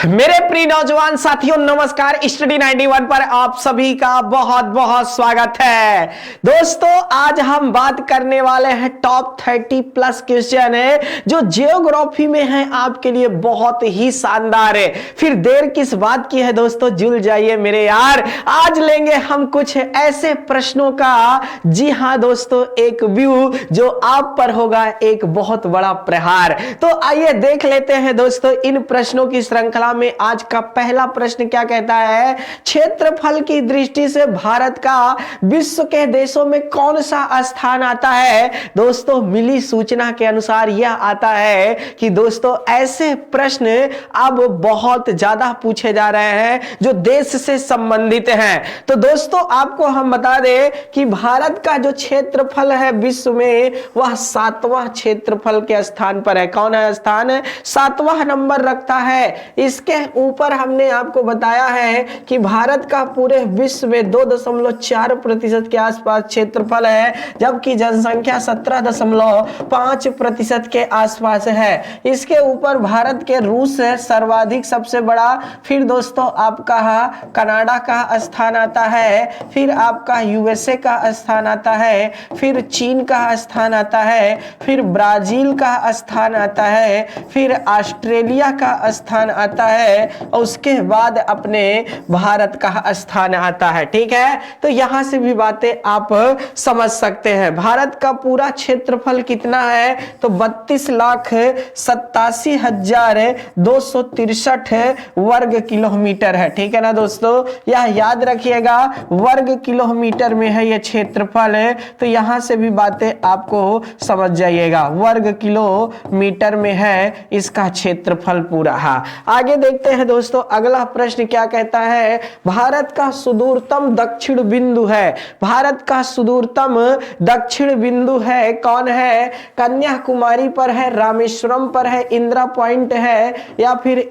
मेरे प्रिय नौजवान साथियों नमस्कार। स्टडी 91 पर आप सभी का बहुत बहुत स्वागत है। दोस्तों आज हम बात करने वाले हैं टॉप 30 प्लस क्वेश्चन है जो जियोग्राफी में है, आपके लिए बहुत ही शानदार है। फिर देर किस बात की है दोस्तों, जुल जाइए मेरे यार। आज लेंगे हम कुछ ऐसे प्रश्नों का, जी हां दोस्तों, एक व्यू जो आप पर होगा एक बहुत बड़ा प्रहार। तो आइए देख लेते हैं दोस्तों इन प्रश्नों की श्रृंखला में। आज का पहला प्रश्न क्या कहता है, क्षेत्रफल की दृष्टि से भारत का विश्व के देशों में कौन सा स्थान आता है। दोस्तों मिली सूचना के अनुसार यह आता है कि दोस्तों ऐसे प्रश्न अब बहुत ज्यादा पूछे जा रहे हैं जो देश से संबंधित हैं। तो दोस्तों आपको हम बता दें कि भारत का जो क्षेत्रफल है विश्व में वह 7वां क्षेत्रफल के स्थान पर है। कौन है स्थान, 7वां नंबर रखता है। इसके ऊपर हमने आपको बताया है कि भारत का पूरे विश्व में 2.4% के आसपास क्षेत्रफल है, जबकि जनसंख्या 17.5% के आसपास है। इसके ऊपर भारत के रूस है सर्वाधिक सबसे बड़ा, फिर दोस्तों आपका कनाडा का स्थान आता है, फिर आपका यूएसए का स्थान आता है, फिर चीन का स्थान आता है, फिर ब्राजील का स्थान आता है, फिर ऑस्ट्रेलिया का स्थान आता है और उसके बाद अपने भारत का स्थान आता है। ठीक है, तो यहां से भी बातें आप समझ सकते हैं। भारत का पूरा क्षेत्रफल कितना है तो 32,87,263 वर्ग किलोमीटर है। ठीक है ना दोस्तों, यह याद रखिएगा वर्ग किलोमीटर में है यह क्षेत्रफल है। तो यहां से भी बातें आपको समझ जाइएगा, वर्ग किलोमीटर में है इसका क्षेत्रफल पूरा। आगे देखते हैं दोस्तों अगला प्रश्न क्या कहता है, भारत का सुदूरतम दक्षिण बिंदु है। भारत का सुदूरतम दक्षिण बिंदु है, कौन है, कन्याकुमारी पर है, रामेश्वरम पर है, इंदिरा पॉइंट है, या फिर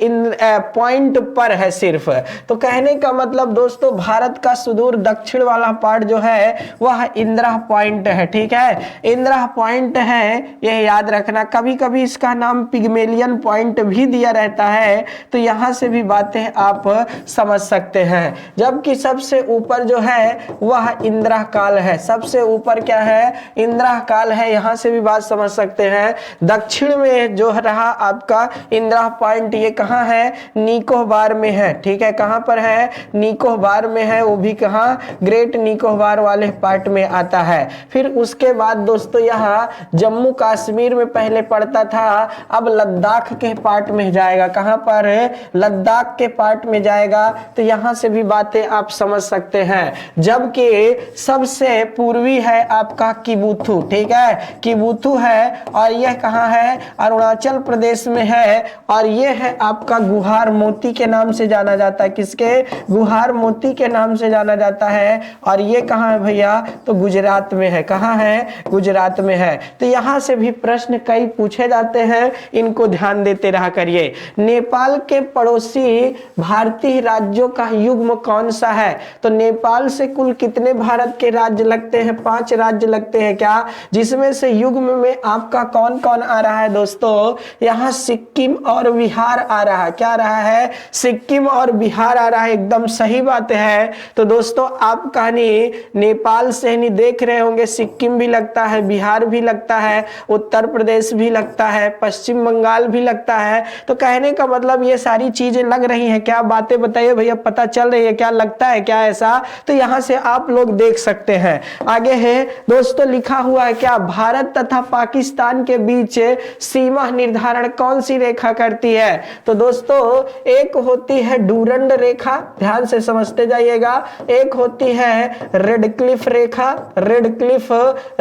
पॉइंट पर है सिर्फ। तो कहने का मतलब दोस्तों भारत का सुदूर दक्षिण वाला पार्ट जो है वह इंदिरा पॉइंट है। ठीक है, इंदिरा पॉइंट है, यह याद रखना। कभी कभी इसका नाम पिग्मेलियन पॉइंट भी दिया रहता है, तो यहां से भी बातें आप समझ सकते हैं। जबकि सबसे ऊपर जो है वह इंदिरा काल है, सबसे ऊपर क्या है, इंदिरा काल है। यहां से भी बात समझ सकते हैं। दक्षिण में जो रहा आपका इंदिरा पॉइंट, ये कहां है, निकोबार में है। ठीक है, कहां पर है, निकोबार में है, वो भी कहां, ग्रेट निकोबार वाले पार्ट में आता है। फिर उसके बाद दोस्तों यह जम्मू कश्मीर में पहले पड़ता था, अब लद्दाख के पार्ट में जाएगा। कहां पर है, लद्दाख के पार्ट में जाएगा। तो यहां से भी बातें आप समझ सकते हैं। जबकि सबसे पूर्वी है आपका किबुथु। ठीक है, किबुथु है, और यह कहां है, अरुणाचल प्रदेश में है, और यह है आपका गुहार मोती के नाम से जाना जाता है। किसके, गुहार मोती के नाम से जाना जाता है। और ये कहां है भैया, तो गुजरात में है। कहां है, गुजरात में है। तो यहां से भी प्रश्न कई पूछे जाते हैं, इनको ध्यान देते रहा करिए। नेपाल के पड़ोसी भारतीय राज्यों का युग्म कौन सा है। तो नेपाल से कुल कितने भारत के राज्य लगते हैं, 5 राज्य लगते हैं क्या, जिसमें से युग्म में आपका कौन कौन आ रहा है दोस्तों, यहाँ सिक्किम और बिहार आ रहा है। क्या आ रहा है, सिक्किम और बिहार आ रहा है, एकदम सही बात है। तो दोस्तों आप कहानी नेपाल से नहीं देख रहे होंगे, सिक्किम भी लगता है, बिहार भी लगता है, उत्तर प्रदेश भी लगता है, पश्चिम बंगाल भी लगता है। तो कहने का मतलब ये सारी चीजें लग रही हैं क्या, बातें बताइए भैया, पता चल रही है क्या, लगता है क्या ऐसा। तो यहां से आप लोग देख सकते हैं। आगे है दोस्तों लिखा हुआ है क्या, भारत तथा पाकिस्तान के बीच सीमा निर्धारण कौन सी रेखा करती है। तो दोस्तों एक होती है डूरंड रेखा, ध्यान से समझते जाइएगा। एक होती है रेड क्लिफ रेखा, रेड क्लिफ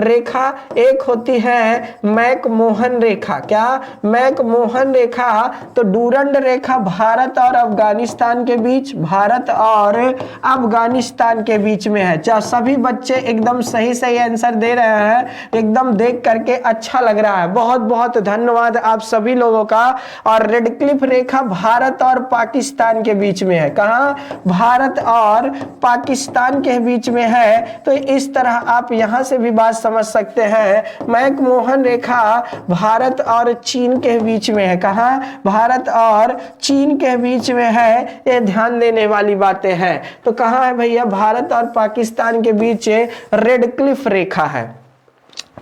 रेखा। एक होती है मैकमोहन रेखा। क्या, मैकमोहन रेखा। तो डूरंड रेखा भारत और अफगानिस्तान के बीच, भारत और अफगानिस्तान के बीच में है। चाहे सभी बच्चे एकदम सही सही आंसर दे रहे हैं, एकदम देख करके अच्छा लग रहा है। बहुत बहुत धन्यवाद आप सभी लोगों का। और रेड क्लिफ रेखा भारत और पाकिस्तान के बीच में है। कहां, भारत और पाकिस्तान के बीच में है। तो इस तरह आप यहां से भी बात समझ सकते हैं। मैकमोहन रेखा भारत और चीन के बीच में है। कहां, भारत और चीन के बीच में है, ये ध्यान देने वाली बातें हैं। तो कहाँ है भैया, भारत और पाकिस्तान के बीच रेड क्लिफ रेखा है।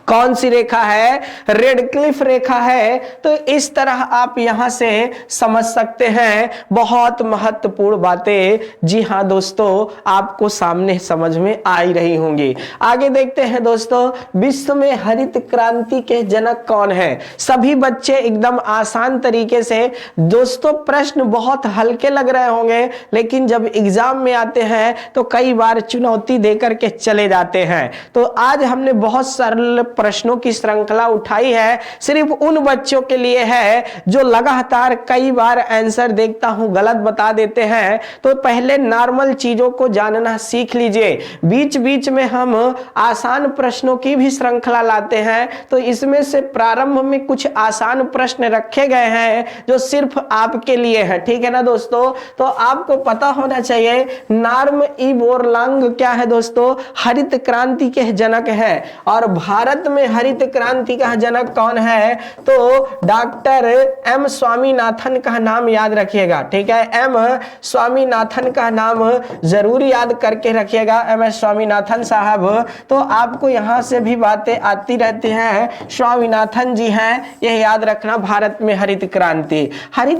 कौन सी रेखा है, रेड क्लिफ रेखा है। तो इस तरह आप यहां से समझ सकते हैं, बहुत महत्वपूर्ण बातें जी हां दोस्तों आपको सामने समझ में आ ही रही होंगी। आगे देखते हैं दोस्तों, विश्व में हरित क्रांति के जनक कौन है। सभी बच्चे एकदम आसान तरीके से, दोस्तों प्रश्न बहुत हल्के लग रहे होंगे, लेकिन जब एग्जाम में आते हैं तो कई बार चुनौती देकर के चले जाते हैं। तो आज हमने बहुत सरल प्रश्नों की श्रृंखला उठाई है, सिर्फ उन बच्चों के लिए है जो लगातार कई बार आंसर देखता हूं गलत बता देते हैं। तो पहले नॉर्मल चीजों को जानना सीख लीजिए, बीच बीच में हम आसान प्रश्नों की भी श्रृंखला लाते हैं। तो इसमें से प्रारंभ में कुछ आसान प्रश्न रखे गए हैं जो सिर्फ आपके लिए है, ठीक है ना दोस्तों। तो आपको पता होना चाहिए नॉर्म ई बोरलॉन्ग क्या है दोस्तों, हरित क्रांति के जनक है। और भारत में हरित क्रांति का जनक कौन है, तो डॉक्टर एम स्वामीनाथन का नाम याद रखिएगा, ठीक है। एम स्वामीनाथन का नाम जरूर याद करके रखिएगा, एम एस स्वामीनाथन साहब। तो आपको यहां से भी बातें आती रहती हैं, स्वामीनाथन जी हैं, यह याद रखना। भारत में हरित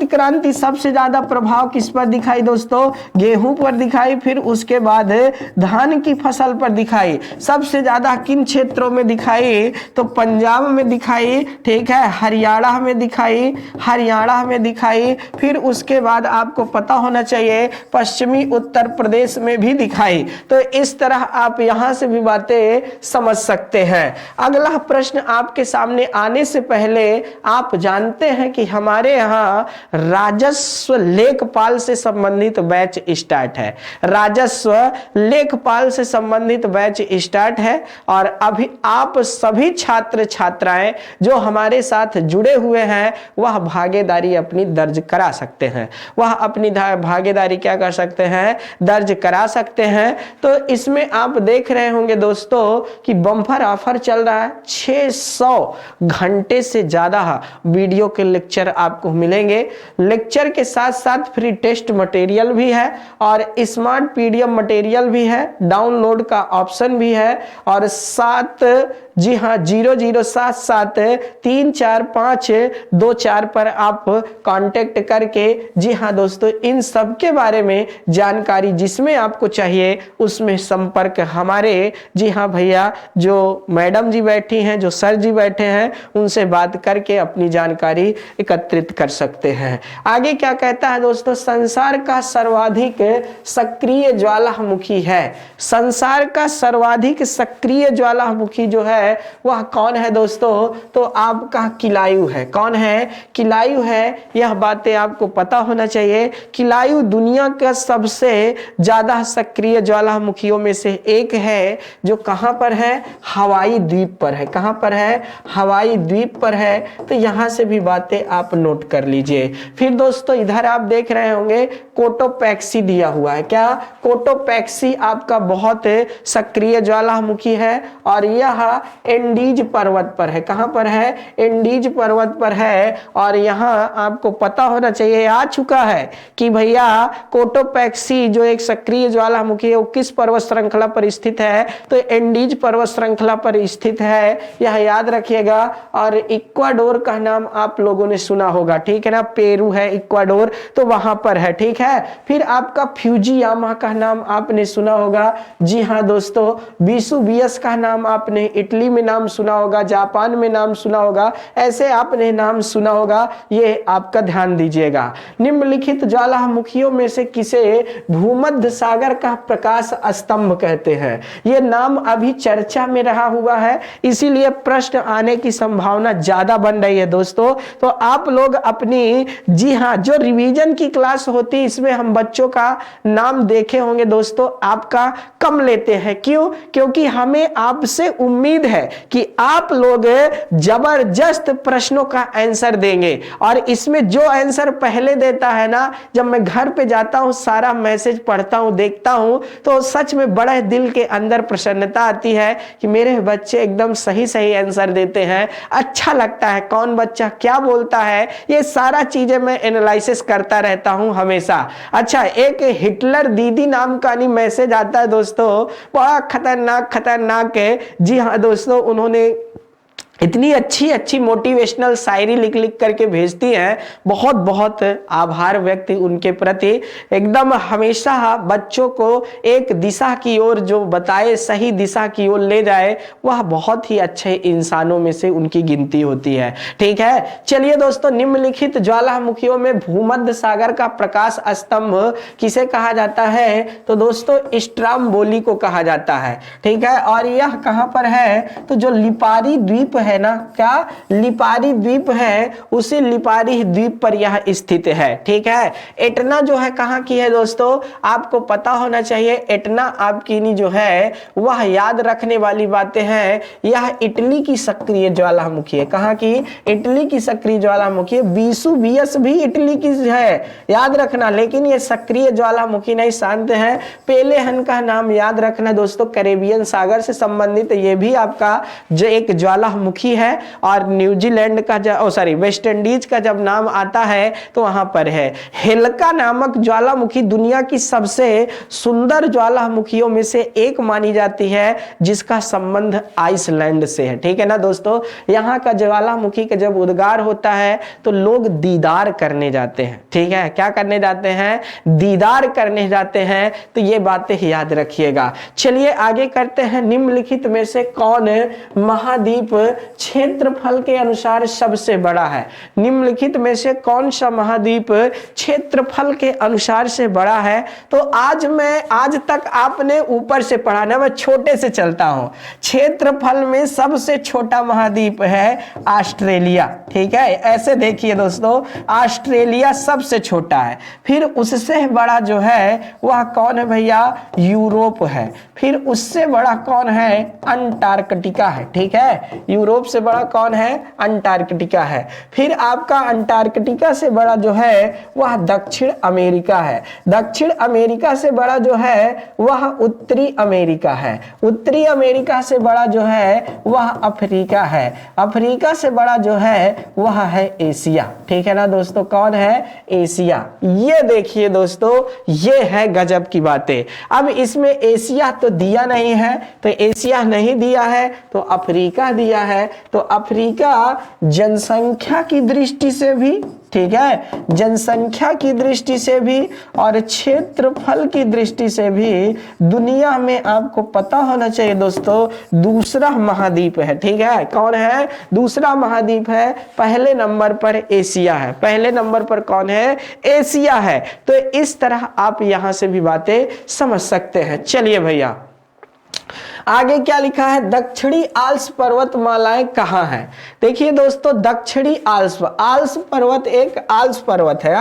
क्रांति सबसे ज्यादा प्रभाव किस पर दिखाई दोस्तों, गेहूं पर दिखाई, फिर उसके बाद धान की फसल पर दिखाई। सबसे ज्यादा किन क्षेत्रों में दिखाई, तो पंजाब में दिखाई, ठीक है, हरियाणा में दिखाई, फिर उसके बाद आपको पता होना चाहिए पश्चिमी उत्तर प्रदेश में भी दिखाई। तो इस तरह आप यहां से भी बातें समझ सकते हैं। अगला प्रश्न आपके सामने आने से पहले आप जानते हैं कि हमारे यहां राजस्व लेखपाल से संबंधित बैच स्टार्ट है, राजस्व लेखपाल से संबंधित बैच स्टार्ट है। और अभी आप सभी छात्र छात्राएं जो हमारे साथ जुड़े हुए हैं वह भागीदारी अपनी दर्ज करा सकते हैं, वह अपनी भागीदारी क्या कर सकते हैं, दर्ज करा सकते हैं। तो इसमें आप देख रहे होंगे दोस्तों कि बम्पर ऑफर चल रहा है, 600 घंटे से ज्यादा वीडियो के लेक्चर आपको मिलेंगे। लेक्चर के साथ साथ फ्री टेस्ट मटेरियल भी है और स्मार्ट पीडीएफ मटेरियल भी है, डाउनलोड का ऑप्शन भी है। और 7 जी हाँ 0077345224 पर आप कांटेक्ट करके जी हाँ दोस्तों इन सब के बारे में जानकारी जिसमें आपको चाहिए उसमें संपर्क हमारे जी हाँ भैया जो मैडम जी बैठी हैं, जो सर जी बैठे हैं, उनसे बात करके अपनी जानकारी एकत्रित कर सकते हैं। आगे क्या कहता है दोस्तों, संसार का सर्वाधिक सक्रिय ज्वालामुखी है। संसार का सर्वाधिक सक्रिय ज्वालामुखी जो है वह कौन है दोस्तों, तो आपका किलायु है। कौन है, किलायु है। यह बातें आपको पता होना चाहिए। किलायु दुनिया का सबसे ज्यादा सक्रिय ज्वालामुखियों में से एक है, जो कहां पर है, हवाई द्वीप पर है। कहां पर है, हवाई द्वीप पर है। तो यहां से भी बातें आप नोट कर लीजिए। फिर दोस्तों इधर आप देख रहे होंगे कोटोपैक्सी दिया हुआ है। क्या, कोटोपैक्सी आपका बहुत सक्रिय ज्वालामुखी है और यह एंडीज पर्वत पर है। कहां पर है, एंडीज पर्वत पर है। और यहां आपको पता होना चाहिए, आ चुका है कि भैया कोटोपैक्सी जो एक सक्रिय ज्वालामुखी है वो किस पर्वत श्रृंखला पर स्थित है, तो एंडीज पर्वत श्रृंखला पर स्थित है, यह याद रखिएगा। और इक्वाडोर का नाम आप लोगों ने सुना होगा, ठीक है ना, पेरू है इक्वाडोर, तो वहां पर है, ठीक है। फिर आपका फ्यूजियामा का नाम आपने सुना होगा, जी हाँ दोस्तों। वेसुवियस का नाम आपने इटली में नाम सुना होगा, जापान में नाम सुना होगा, ऐसे आपने नाम सुना होगा, ये आपका ध्यान दीजिएगा। निम्नलिखित ज्वालामुखियों में से किसे भूमध्य सागर का प्रकाश स्तंभ कहते हैं। ये नाम अभी चर्चा में रहा हुआ है, इसीलिए प्रश्न आने की संभावना ज्यादा बन रही है दोस्तों। तो आप लोग अपनी जी हाँ जो रिवीजन की क्लास होती है इसमें हम बच्चों का नाम देखे होंगे दोस्तों, आपका कम लेते हैं। क्यों, क्योंकि हमें आपसे उम्मीद है कि आप लोग जबरदस्त प्रश्नों का आंसर देंगे। और इसमें जो आंसर पहले देता है ना, जब मैं घर पे जाता हूं, सारा मैसेज पढ़ता हूं, देखता हूं, तो सच में बड़ा दिल के अंदर प्रसन्नता आती है कि मेरे बच्चे एकदम सही सही आंसर देते हैं। अच्छा लगता है कौन बच्चा क्या बोलता है, ये सारा चीजें मैं एनालिसिस करता रहता हूं हमेशा। अच्छा, एक हिटलर दीदी नाम का नहीं मैसेज आता है दोस्तों, बड़ा खतरनाक खतरनाक है। जी हाँ दोस्तों, उन्होंने इतनी अच्छी अच्छी मोटिवेशनल शायरी लिख लिख करके भेजती हैं। बहुत बहुत आभार व्यक्त उनके प्रति। एकदम हमेशा बच्चों को एक दिशा की ओर जो बताए, सही दिशा की ओर ले जाए, वह बहुत ही अच्छे इंसानों में से उनकी गिनती होती है। ठीक है, चलिए दोस्तों, निम्नलिखित ज्वालामुखियों में भूमध्य सागर का प्रकाश स्तंभ किसे कहा जाता है? तो दोस्तों स्ट्राम्बोली को कहा जाता है। ठीक है, और यह कहां पर है? तो जो लिपारी द्वीप है ना, क्या लिपारी द्वीप है, उसी लिपारी द्वीप पर यह स्थित है। ठीक है, एटना जो है कहां की है दोस्तों? आपको पता होना चाहिए। एटना आपकी नहीं जो है वह याद रखने वाली बातें हैं। यह इटली की सक्रिय ज्वालामुखी है। कहां की? इटली की सक्रिय ज्वालामुखी है। वेसुवियस भी इटली की है, याद रखना। लेकिन यह सक्रिय ज्वालामुखी नहीं, शांत है। पेलेहन का नाम याद रखना दोस्तों, कैरेबियन सागर से संबंधित ये भी आपका जो एक ज्वालामुखी है। और न्यूजीलैंड का वेस्ट इंडीज का जब नाम आता है तो वहां पर है। हेलका नामक ज्वालामुखी दुनिया की सबसे सुंदर ज्वालामुखियों में से एक मानी जाती है, जिसका संबंध आइसलैंड से है। ठीक है ना दोस्तों, यहाँ का ज्वालामुखी का जब उद्गार होता है तो लोग दीदार करने जाते हैं। ठीक है, क्या करने जाते हैं? दीदार करने जाते हैं। तो ये बातें याद रखिएगा। चलिए आगे करते हैं। निम्नलिखित में से कौन महाद्वीप क्षेत्रफल के अनुसार सबसे बड़ा है? निम्नलिखित में से कौन सा महाद्वीप क्षेत्रफल के अनुसार से बड़ा है? तो आज तक आपने ऊपर से पढ़ा ना, मैं छोटे से चलता हूं। क्षेत्रफल में सबसे छोटा महाद्वीप है ऑस्ट्रेलिया। ठीक है, ऐसे देखिए दोस्तों, ऑस्ट्रेलिया सबसे छोटा है। फिर उससे बड़ा जो है वह कौन है भैया? यूरोप है। फिर उससे बड़ा कौन है? अंटार्कटिका है। ठीक है, यूरोप से बड़ा कौन है? अंटार्कटिका है। फिर आपका अंटार्कटिका से बड़ा जो है वह दक्षिण अमेरिका है। दक्षिण अमेरिका से बड़ा जो है वह उत्तरी अमेरिका है। उत्तरी अमेरिका से बड़ा जो है वह अफ्रीका है। अफ्रीका से बड़ा जो है वह है एशिया। ठीक है ना दोस्तों, कौन है? एशिया। ये देखिए दोस्तों, ये है गजब की बातें। अब इसमें एशिया तो दिया नहीं है, तो एशिया नहीं दिया है तो अफ्रीका दिया है। तो अफ्रीका जनसंख्या की दृष्टि से भी, ठीक है, जनसंख्या की दृष्टि से भी और क्षेत्रफल की दृष्टि से भी दुनिया में आपको पता होना चाहिए दोस्तों दूसरा महाद्वीप है। ठीक है, कौन है? दूसरा महाद्वीप है। पहले नंबर पर एशिया है। पहले नंबर पर कौन है? एशिया है। तो इस तरह आप यहां से भी बातें समझ सकते हैं। चलिए भैया, आगे क्या लिखा है? दक्षिणी आल्प्स पर्वतमालाएं कहां है? देखिए दोस्तों, दक्षिणी आल्प्स पर्वत एक आल्प्स पर्वत है।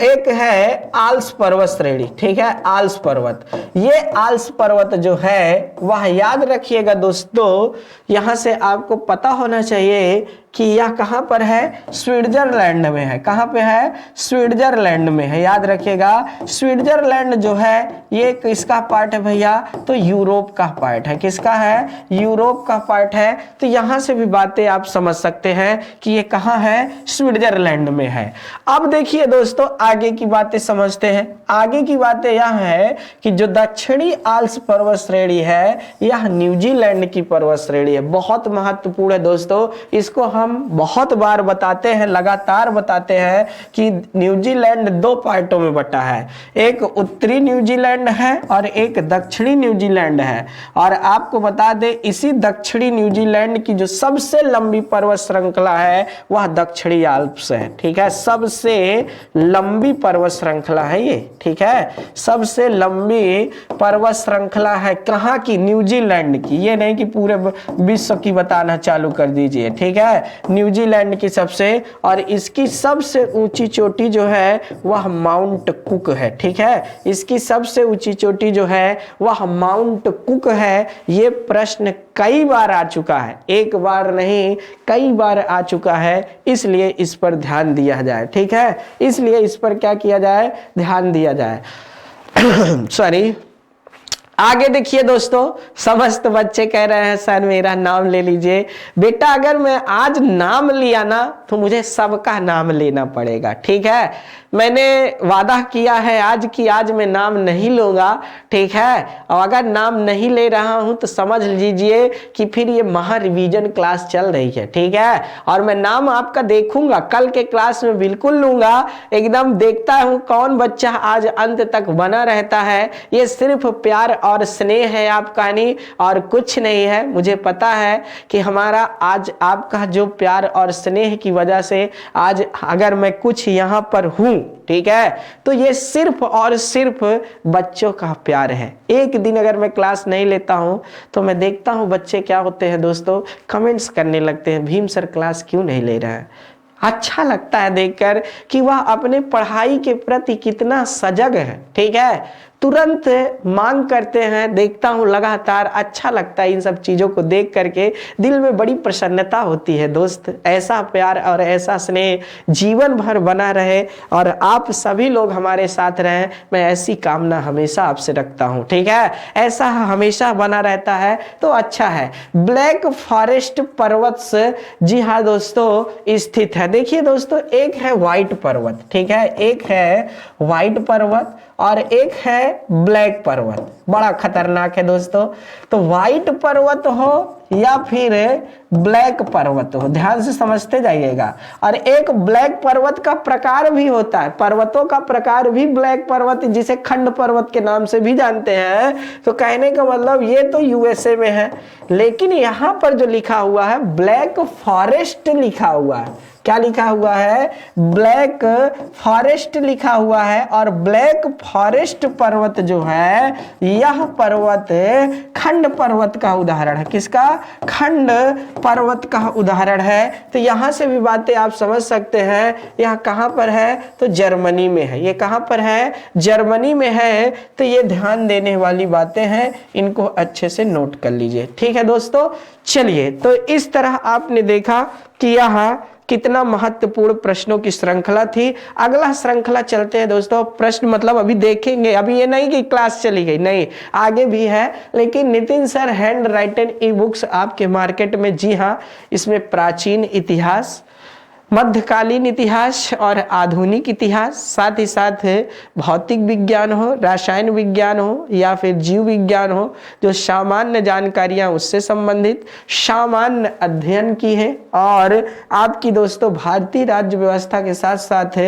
एक है आल्प्स पर्वत श्रेणी। ठीक है, आल्प्स पर्वत। ये आल्प्स पर्वत जो है वह याद रखिएगा दोस्तों, यहां से आपको पता होना चाहिए कि यह कहां पर है? स्विट्जरलैंड में है। कहां पे है? स्विट्जरलैंड में है। याद रखिएगा, स्विट्जरलैंड जो है ये किसका पार्ट है भैया? तो यूरोप का पार्ट है। किसका है? यूरोप का पार्ट है। तो यहां से भी बातें आप समझ सकते हैं कि ये कहां है? स्विट्जरलैंड में है। अब देखिए दोस्तों, आगे की बातें समझते हैं। आगे की बातें यह है कि जो दक्षिणी आल्प्स पर्वत श्रेणी है यह न्यूजीलैंड की पर्वत श्रेणी है। बहुत महत्वपूर्ण है दोस्तों, इसको हम बहुत बार बताते हैं, लगातार बताते हैं कि न्यूजीलैंड दो पार्टों में बटा है। एक उत्तरी न्यूजीलैंड है और एक दक्षिणी न्यूजीलैंड है। और आपको बता दें, इसी दक्षिणी न्यूजीलैंड की जो सबसे लंबी पर्वत श्रृंखला है वह दक्षिणी आल्प्स है। ठीक है, सबसे लंबी पर्वत श्रृंखला है ये, ठीक है, सबसे लंबी पर्वत श्रृंखला है कहाँ की, न्यूजीलैंड की। ये नहीं कि पूरे विश्व की बताना चालू कर दीजिए, ठीक है, न्यूजीलैंड की सबसे, और इसकी सबसे ऊंची चोटी जो है वह माउंट कुक है, ठीक है, इसकी सबसे ऊंची चोटी जो है वह माउंट कुक है। ये प्रश्न कई बार आ चुका है, एक बार नहीं कई बार आ चुका है, इसलिए इस पर ध्यान दिया जाए, ठीक है, इसलिए इस पर क्या किया जाए, ध्यान दिया जाए। सॉरी, आगे देखिए दोस्तों, समस्त बच्चे कह रहे हैं सर मेरा नाम ले लीजिए। बेटा अगर मैं आज नाम लिया ना तो मुझे सबका नाम लेना पड़ेगा, ठीक है, मैंने वादा किया है आज कि आज मैं नाम नहीं लूंगा, ठीक है, और अगर नाम नहीं ले रहा हूं तो समझ लीजिए कि फिर ये महा रिवीजन क्लास चल रही है, ठीक है, और मैं नाम आपका देखूंगा कल के क्लास में, बिल्कुल लूंगा, एकदम देखता हूं कौन बच्चा आज अंत तक बना रहता है। ये सिर्फ प्यार और स्नेह है आपका नहीं, और कुछ नहीं है। मुझे पता है कि हमारा आज आपका जो प्यार और स्नेह की वजह से आज अगर मैं कुछ यहाँ पर हूँ, ठीक है, तो ये सिर्फ और सिर्फ बच्चों का प्यार है। एक दिन अगर मैं क्लास नहीं लेता हूं तो मैं देखता हूं बच्चे क्या होते हैं दोस्तों, कमेंट्स करने लगते हैं, भीम सर क्लास क्यों नहीं ले रहा है। अच्छा लगता है देखकर कि वह अपने पढ़ाई के प्रति कितना सजग है, ठीक है, तुरंत मांग करते हैं, देखता हूं लगातार, अच्छा लगता है इन सब चीजों को देख करके, दिल में बड़ी प्रसन्नता होती है दोस्त। ऐसा प्यार और ऐसा स्नेह जीवन भर बना रहे और आप सभी लोग हमारे साथ रहें, मैं ऐसी कामना हमेशा आपसे रखता हूं, ठीक है, ऐसा हमेशा बना रहता है तो अच्छा है। ब्लैक फॉरेस्ट पर्वत से, जी हाँ दोस्तों, स्थित है। देखिए दोस्तों, एक है व्हाइट पर्वत, ठीक है, एक है व्हाइट पर्वत और एक है ब्लैक पर्वत, बड़ा खतरनाक है दोस्तों। तो व्हाइट पर्वत हो या फिर ब्लैक पर्वत हो, ध्यान से समझते जाइएगा। और एक ब्लैक पर्वत का प्रकार भी होता है, पर्वतों का प्रकार भी ब्लैक पर्वत, जिसे खंड पर्वत के नाम से भी जानते हैं। तो कहने का मतलब ये तो यूएसए में है, लेकिन यहां पर जो लिखा हुआ है ब्लैक फॉरेस्ट लिखा हुआ है। क्या लिखा हुआ है, ब्लैक फॉरेस्ट लिखा हुआ है। और ब्लैक फॉरेस्ट पर्वत जो है, यह पर्वत खंड पर्वत का उदाहरण है। किसका, खंड पर्वत का उदाहरण है। तो यहां से भी बातें आप समझ सकते हैं। यह कहां पर है, तो जर्मनी में है। ये कहां पर है, जर्मनी में है। तो ये ध्यान देने वाली बातें हैं, इनको अच्छे से नोट कर लीजिए, ठीक है दोस्तों। चलिए, तो इस तरह आपने देखा कि यह कितना महत्वपूर्ण प्रश्नों की श्रृंखला थी। अगला श्रृंखला चलते हैं दोस्तों, प्रश्न मतलब अभी देखेंगे, अभी ये नहीं कि क्लास चली गई, नहीं, आगे भी है। लेकिन Nitin sir hand written e books आपके मार्केट में, जी हाँ, इसमें प्राचीन इतिहास, मध्यकालीन इतिहास और आधुनिक इतिहास, साथ ही साथ भौतिक विज्ञान हो, रसायन विज्ञान हो या फिर जीव विज्ञान हो, जो सामान्य जानकारियां उससे संबंधित सामान्य अध्ययन की है। और आपकी दोस्तों भारतीय राज्य व्यवस्था के साथ साथ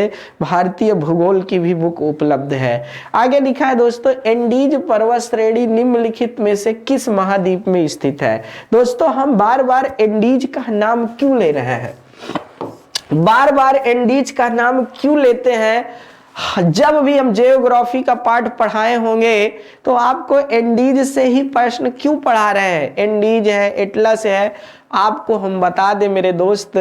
भारतीय भूगोल की भी बुक उपलब्ध है। आगे लिखा है दोस्तों, एंडीज पर्वत श्रेणी निम्नलिखित में से किस महाद्वीप में स्थित है। दोस्तों, हम बार बार एंडीज का नाम क्यों ले रहे हैं, बार बार एंडीज का नाम क्यों लेते हैं। जब भी हम जियोग्राफी का पार्ट पढ़ाए होंगे तो आपको एंडीज से ही प्रश्न क्यों पढ़ा रहे हैं। एंडीज है, एटलस है, आपको हम बता दें मेरे दोस्त,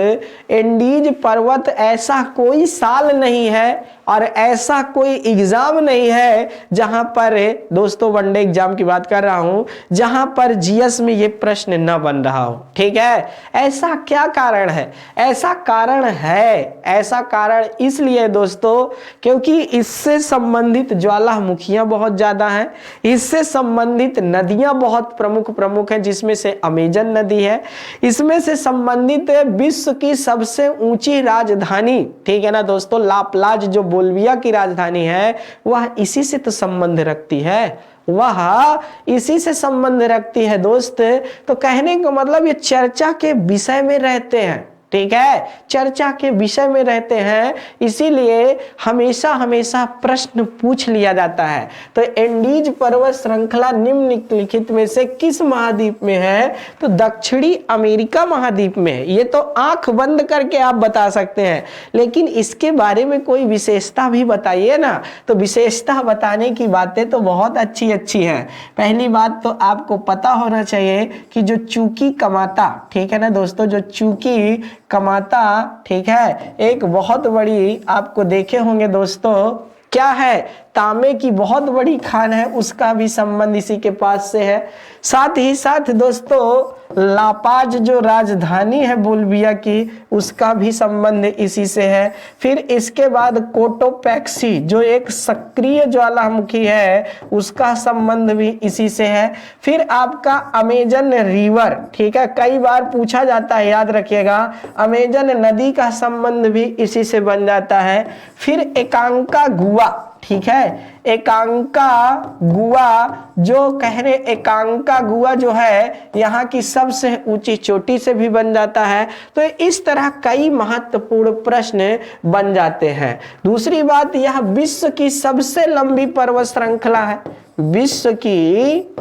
एंडीज पर्वत ऐसा कोई साल नहीं है और ऐसा कोई एग्जाम नहीं है जहां पर, दोस्तों वनडे एग्जाम की बात कर रहा हूं, जहां पर जीएस में ये प्रश्न न बन रहा हो, ठीक है। ऐसा क्या कारण है, ऐसा कारण है, ऐसा कारण इसलिए दोस्तों क्योंकि इससे संबंधित ज्वालामुखियां बहुत ज्यादा हैं, इससे संबंधित नदियां बहुत प्रमुख हैं, जिसमें से अमेजन नदी है। इसमें से संबंधित विश्व की सबसे ऊंची राजधानी, ठीक है ना दोस्तों, लाप्लाज जो बोल्विया की राजधानी है, वह इसी से तो संबंध रखती है, वह इसी से संबंध रखती है दोस्त। तो कहने का मतलब ये चर्चा के विषय में रहते हैं, ठीक है, चर्चा के विषय में रहते हैं, इसीलिए हमेशा हमेशा प्रश्न पूछ लिया जाता है। तो एंडीज पर्वत श्रृंखला निम्नलिखित में से किस महाद्वीप में है? तो दक्षिणी अमेरिका महाद्वीप में है। ये तो आंख बंद करके आप बता सकते हैं, लेकिन इसके बारे में कोई विशेषता भी बताइए ना। तो विशेषता बताने की बातें तो बहुत अच्छी अच्छी हैं। पहली बात तो आपको पता होना चाहिए कि जो चूकी कमाता, ठीक है ना दोस्तों, जो चूकी कमाता, ठीक है, एक बहुत बड़ी, आपको देखे होंगे दोस्तों, क्या है, तांबे की बहुत बड़ी खान है, उसका भी संबंध इसी के पास से है। साथ ही साथ दोस्तों लापाज जो राजधानी है बोलिविया की, उसका भी संबंध इसी से है। फिर इसके बाद कोटोपैक्सी जो एक सक्रिय ज्वालामुखी है, उसका संबंध भी इसी से है। फिर आपका अमेजन रिवर, ठीक है, कई बार पूछा जाता है, याद रखिएगा, अमेजन नदी का संबंध भी इसी से बन जाता है। फिर एकांका गुआ, ठीक है, एकांका गुआ जो कह रहे, एकांका गुआ जो है यहाँ की सबसे ऊंची चोटी से भी बन जाता है। तो इस तरह कई महत्वपूर्ण प्रश्न बन जाते हैं। दूसरी बात, यह विश्व की सबसे लंबी पर्वत श्रृंखला है। विश्व की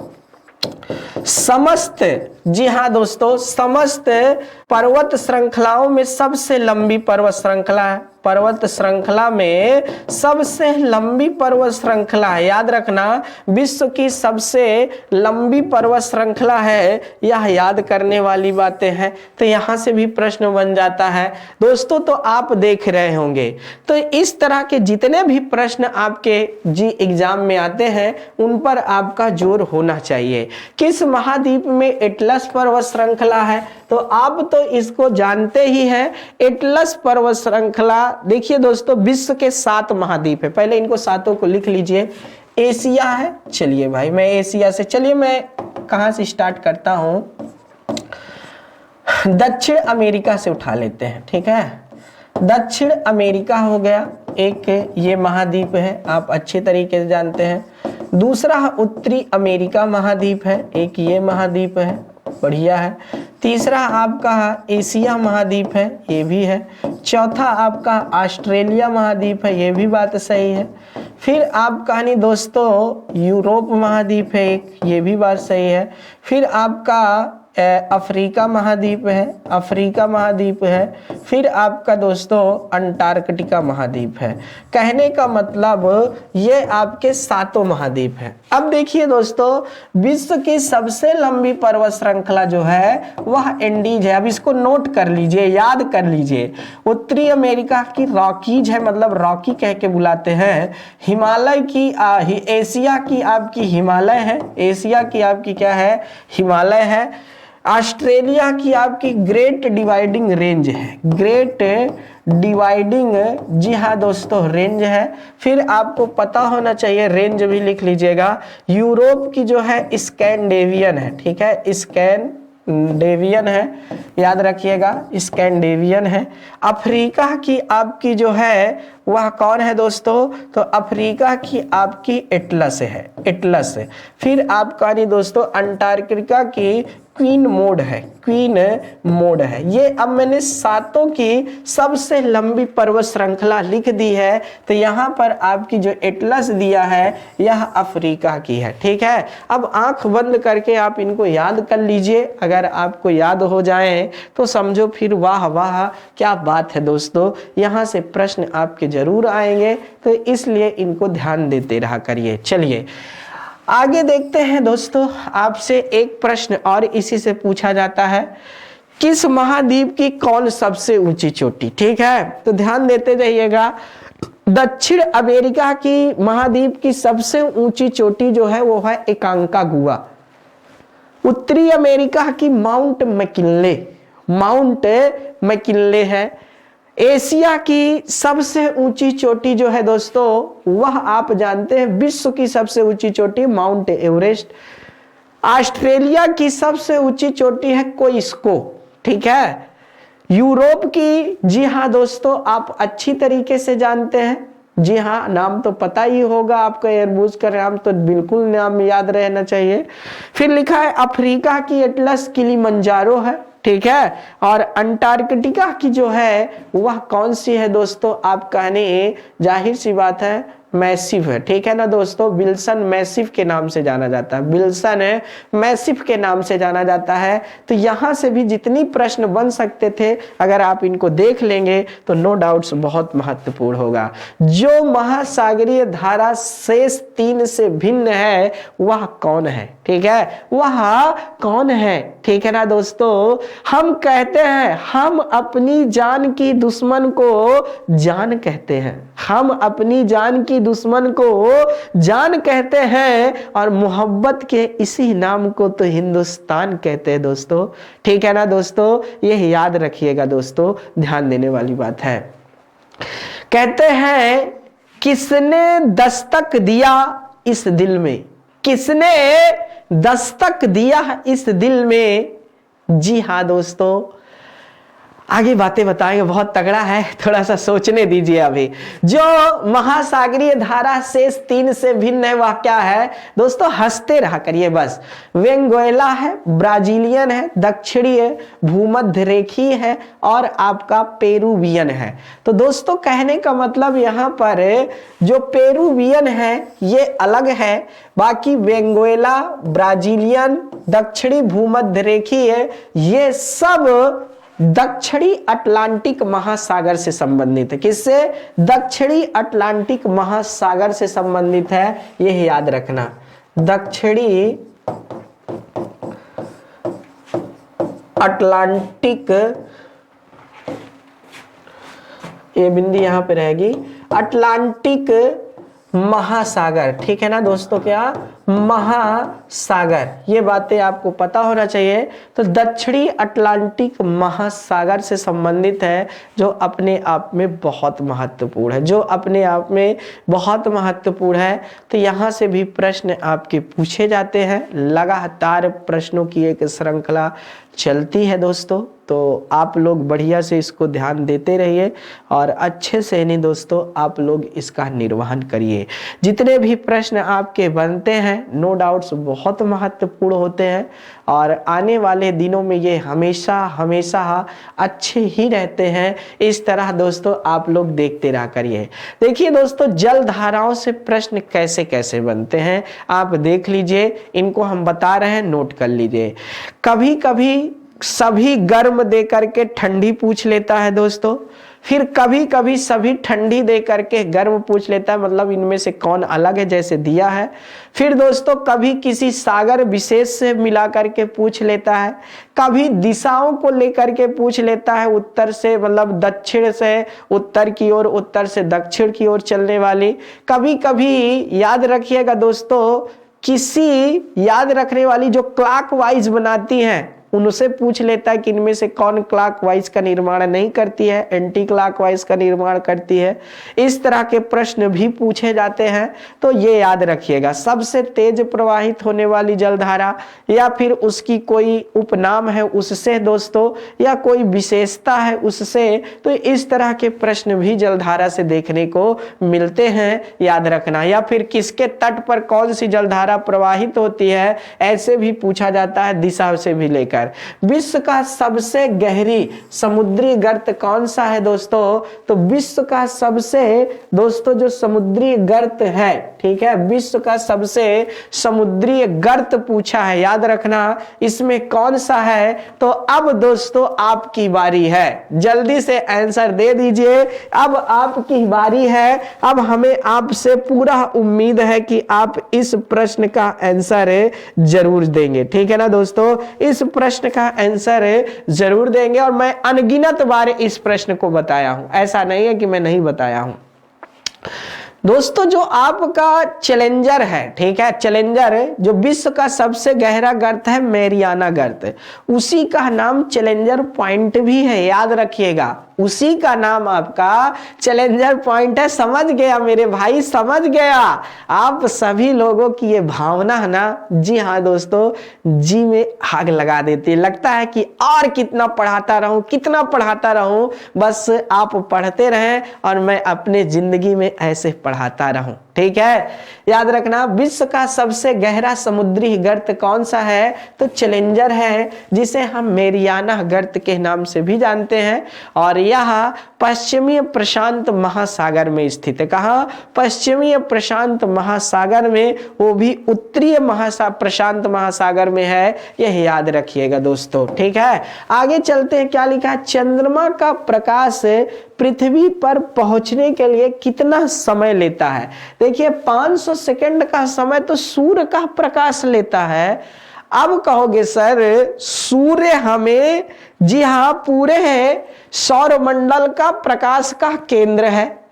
समस्त, जी हाँ दोस्तों, समस्त पर्वत श्रृंखलाओं में सबसे लंबी पर्वत श्रृंखला है। पर्वत श्रृंखला में सबसे लंबी पर्वत श्रृंखला है, याद रखना, विश्व की सबसे लंबी पर्वत श्रृंखला है, यह याद करने वाली बातें हैं। तो यहां से भी प्रश्न बन जाता है दोस्तों। तो आप देख रहे होंगे, तो इस तरह के जितने भी प्रश्न आपके जी एग्जाम में आते हैं, उन पर आपका जोर होना चाहिए। किस महाद्वीप में एटलस पर्वत श्रृंखला है? तो आप तो इसको जानते ही हैं, एटलस पर्वत श्रृंखला। देखिए दोस्तों, विश्व के 7 महाद्वीप है, पहले इनको 7 को लिख लीजिए। एशिया है, चलिए भाई मैं एशिया से, चलिए मैं कहां से स्टार्ट करता हूं, दक्षिण अमेरिका से उठा लेते हैं, ठीक है। दक्षिण अमेरिका हो गया एक, ये महाद्वीप है, आप अच्छे तरीके से जानते हैं। दूसरा उत्तरी अमेरिका महाद्वीप है, एक ये महाद्वीप है, बढ़िया है। तीसरा आपका एशिया महाद्वीप है, ये भी है। चौथा आपका ऑस्ट्रेलिया महाद्वीप है, ये भी बात सही है। फिर आपका नहीं दोस्तों यूरोप महाद्वीप है एक, ये भी बात सही है। फिर आपका अफ्रीका महाद्वीप है, अफ्रीका महाद्वीप है। फिर आपका दोस्तों अंटार्कटिका महाद्वीप है। कहने का मतलब ये आपके 7 महाद्वीप है। अब देखिए दोस्तों, विश्व की सबसे लंबी पर्वत श्रृंखला जो है वह एंडीज है। अब इसको नोट कर लीजिए, याद कर लीजिए। उत्तरी अमेरिका की रॉकीज है, मतलब रॉकी कह के बुलाते हैं। हिमालय की एशिया की आपकी हिमालय है, एशिया की आपकी क्या है, हिमालय है। ऑस्ट्रेलिया की आपकी ग्रेट डिवाइडिंग रेंज है, ग्रेट डिवाइडिंग, जी हाँ दोस्तों, रेंज है। फिर आपको पता होना चाहिए, रेंज भी लिख लीजिएगा। यूरोप की जो है स्कैंडेवियन है, ठीक है, स्कैंडेवियन है, याद रखिएगा, स्कैंडेवियन है। अफ्रीका की आपकी जो है वह कौन है दोस्तों? तो अफ्रीका की आपकी एटलस है, एटलस है। फिर आपका नहीं दोस्तों अंटार्कटिका की क्वीन मोड है, क्वीन मोड है। ये अब मैंने 7 की सबसे लंबी पर्वत श्रृंखला लिख दी है। तो यहाँ पर आपकी जो एटलस दिया है यह अफ्रीका की है, ठीक है। अब आंख बंद करके आप इनको याद कर लीजिए। अगर आपको याद हो जाए तो समझो फिर वाह वाह क्या बात है दोस्तों, यहाँ से प्रश्न आपके जरूर आएंगे, तो इसलिए इनको ध्यान देते रहा करिए। चलिए आगे देखते हैं दोस्तों, आपसे एक प्रश्न और इसी से पूछा जाता है, किस महाद्वीप की कौन सबसे ऊंची चोटी? ठीक है, तो ध्यान देते जाइएगा। दक्षिण अमेरिका की महाद्वीप की सबसे ऊंची चोटी जो है वो है एकांका गुआ। उत्तरी अमेरिका की माउंट मैकिनले, माउंट मैकिनले है। एशिया की सबसे ऊंची चोटी जो है दोस्तों वह आप जानते हैं, विश्व की सबसे ऊंची चोटी माउंट एवरेस्ट। ऑस्ट्रेलिया की सबसे ऊंची चोटी है कोइस्को, ठीक है। यूरोप की, जी हाँ दोस्तों, आप अच्छी तरीके से जानते हैं, जी हाँ, नाम तो पता ही होगा आपका, एयरबूस का नाम तो बिल्कुल नाम याद रहना चाहिए। फिर लिखा है अफ्रीका की एटलस किलिमंजारो है, ठीक है। और अंटार्कटिका की जो है वह कौन सी है दोस्तों, आप कहने जाहिर सी बात है मैसिव है, ठीक है ना दोस्तों, विल्सन मैसिव के नाम से जाना जाता है, विल्सन मैसिव के नाम से जाना जाता है। तो यहां से भी जितनी प्रश्न बन सकते थे अगर आप इनको देख लेंगे तो नो डाउट्स बहुत महत्वपूर्ण होगा। जो महासागरीय धारा शेष 3 से भिन्न है वह कौन है, ठीक है, वह कौन है, ठीक है ना दोस्तों। हम कहते हैं हम अपनी जान की दुश्मन को जान कहते हैं, हम अपनी जान की दुश्मन को जान कहते हैं और मोहब्बत के इसी नाम को तो हिंदुस्तान कहते हैं दोस्तों, ठीक है ना दोस्तों। यह याद रखिएगा दोस्तों, ध्यान देने वाली बात है। कहते हैं किसने दस्तक दिया इस दिल में, किसने दस्तक दिया इस दिल में। जी हाँ दोस्तों, आगे बातें बताएंगे, बहुत तगड़ा है, थोड़ा सा सोचने दीजिए। अभी जो महासागरीय धारा शेष 3 से भिन्न है वह क्या है दोस्तों, हंसते रहा करिए बस। वेनेजुएला है, ब्राजीलियन है, दक्षिणी भूमध्य रेखीय है और आपका पेरुवियन है। तो दोस्तों कहने का मतलब यहाँ पर जो पेरुवियन है ये अलग है, बाकी वेनेजुएला, ब्राजीलियन, दक्षिणी भूमध्य रेखीय ये सब दक्षिणी अटलांटिक महासागर से संबंधित है। किससे, दक्षिणी अटलांटिक महासागर से संबंधित है, यह याद रखना। दक्षिणी अटलांटिक, ये बिंदी यहां पे रहेगी, अटलांटिक महासागर, ठीक है ना दोस्तों, क्या महासागर, ये बातें आपको पता होना चाहिए। तो दक्षिणी अटलांटिक महासागर से संबंधित है, जो अपने आप में बहुत महत्वपूर्ण है, जो अपने आप में बहुत महत्वपूर्ण है। तो यहां से भी प्रश्न आपके पूछे जाते हैं, लगातार प्रश्नों की एक श्रृंखला चलती है दोस्तों। तो आप लोग बढ़िया से इसको ध्यान देते रहिए और अच्छे से नहीं दोस्तों आप लोग इसका निर्वहन करिए। जितने भी प्रश्न आपके बनते हैं नो डाउट्स बहुत महत्वपूर्ण होते हैं और आने वाले दिनों में ये हमेशा हमेशा अच्छे ही रहते हैं। इस तरह दोस्तों आप लोग देखते रहा करिए। देखिए दोस्तों, जल धाराओं से प्रश्न कैसे कैसे बनते हैं आप देख लीजिए, इनको हम बता रहे हैं, नोट कर लीजिए। कभी कभी सभी गर्म दे करके ठंडी पूछ लेता है दोस्तों, फिर कभी कभी सभी ठंडी दे करके गर्म पूछ लेता है, मतलब इनमें से कौन अलग है, जैसे दिया है। फिर दोस्तों कभी किसी सागर विशेष से मिला करके पूछ लेता है, कभी दिशाओं को लेकर के पूछ लेता है, उत्तर से मतलब दक्षिण से उत्तर की ओर, उत्तर से दक्षिण की ओर चलने वाली। कभी कभी याद रखिएगा दोस्तों, किसी याद रखने वाली जो क्लॉकवाइज बनाती हैं उनसे पूछ लेता है कि इनमें से कौन क्लॉकवाइज का निर्माण नहीं करती है, एंटी क्लॉकवाइज का निर्माण करती है। इस तरह के प्रश्न भी पूछे जाते हैं। तो ये याद रखिएगा, सबसे तेज प्रवाहित होने वाली जलधारा या फिर उसकी कोई उपनाम है उससे दोस्तों, या कोई विशेषता है उससे। तो इस तरह के प्रश्न भी जलधारा से देखने को मिलते हैं, याद रखना। या फिर किसके तट पर कौन सी जलधारा प्रवाहित होती है, ऐसे भी पूछा जाता है, दिशा से भी लेकर। विश्व का सबसे गहरी समुद्री गर्त कौन सा है दोस्तों, तो विश्व का सबसे दोस्तों जो समुद्री गर्त है, ठीक है, विश्व का सबसे समुद्री गर्त पूछा है, याद रखना इसमें कौन सा है। तो अब दोस्तों आपकी बारी है, जल्दी से आंसर दे दीजिए, अब आपकी बारी है। अब हमें आपसे पूरा उम्मीद है कि आप इस प्रश्न का आंसर जरूर देंगे, ठीक है ना दोस्तों, इस प्रश्न का आंसर जरूर देंगे। और मैं अनगिनत बार इस प्रश्न को बताया हूं, ऐसा नहीं है कि मैं नहीं बताया हूं दोस्तों। जो आपका चैलेंजर है, ठीक है, चैलेंजर जो विश्व का सबसे गहरा गर्त है, मैरियाना गर्त, उसी का नाम चैलेंजर पॉइंट भी है, याद रखिएगा। उसी का नाम आपका चैलेंजर पॉइंट है। समझ गया मेरे भाई, समझ गया। आप सभी लोगों की ये भावना है ना, जी हाँ दोस्तों, जी में आग लगा देती है। लगता है कि और कितना पढ़ाता रहूं, कितना पढ़ाता रहूं, बस आप पढ़ते रहें और मैं अपने जिंदगी में ऐसे पढ़ाता रहूं। ठीक है, याद रखना, विश्व का सबसे गहरा समुद्री गर्त कौन सा है? तो चैलेंजर है, जिसे हम मेरियाना गर्त के नाम से भी जानते हैं। और यह पश्चिमी प्रशांत महासागर में स्थित है। कहाँ? पश्चिमी प्रशांत महासागर में, वो भी उत्तरीय प्रशांत महासागर में है, यह याद रखिएगा दोस्तों। ठीक है, आगे चलते हैं। क्या लिखा है? चंद्रमा का प्रकाश पृथ्वी पर पहुंचने के लिए कितना समय लेता है? देखिए 500 सेकंड का समय तो सूर्य का प्रकाश लेता है। अब कहोगे सर सूर्य हमें, जी हां, पूरे सौरमंडल का प्रकाश का केंद्र है